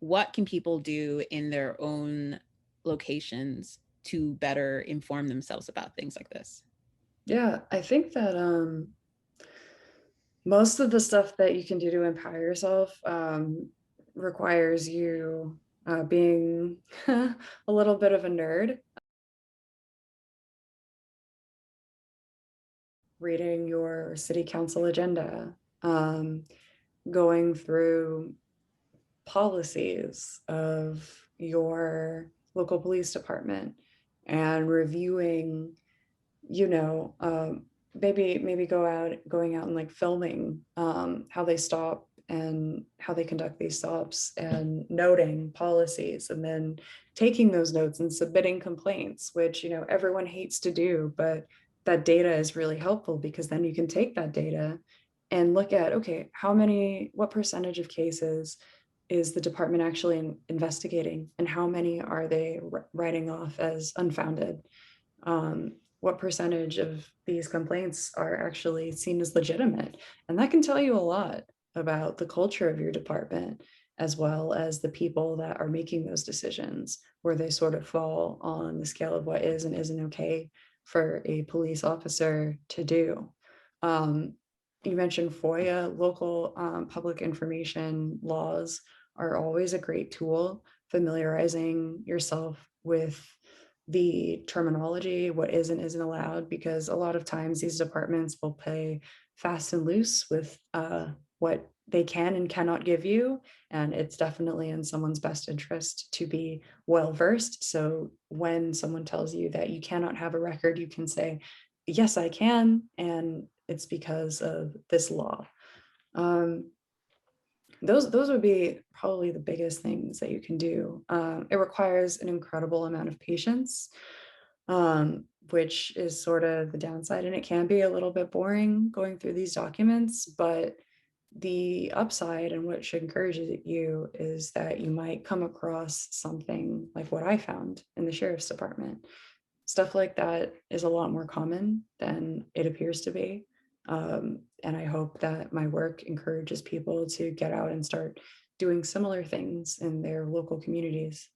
what can people do in their own locations to better inform themselves about things like this? Yeah, I think that most of the stuff that you can do to empower yourself requires you being a little bit of a nerd, reading your city council agenda, going through policies of your local police department and reviewing, you know, maybe going out and like filming how they stop and how they conduct these stops and noting policies and then taking those notes and submitting complaints, which, you know, everyone hates to do, but that data is really helpful because then you can take that data and look at, okay, what percentage of cases is the department actually investigating and how many are they writing off as unfounded? What percentage of these complaints are actually seen as legitimate? And that can tell you a lot about the culture of your department, as well as the people that are making those decisions, where they sort of fall on the scale of what is and isn't okay for a police officer to do. Um, you mentioned FOIA, local public information laws are always a great tool, familiarizing yourself with the terminology, what is and isn't allowed, because a lot of times these departments will play fast and loose with what they can and cannot give you. And it's definitely in someone's best interest to be well versed. So when someone tells you that you cannot have a record, you can say, yes, I can. And it's because of this law. Um, those would be probably the biggest things that you can do. It requires an incredible amount of patience, which is sort of the downside, and it can be a little bit boring going through these documents, but the upside and what should encourage you is that you might come across something like what I found in the sheriff's department. Stuff like that is a lot more common than it appears to be. And I hope that my work encourages people to get out and start doing similar things in their local communities.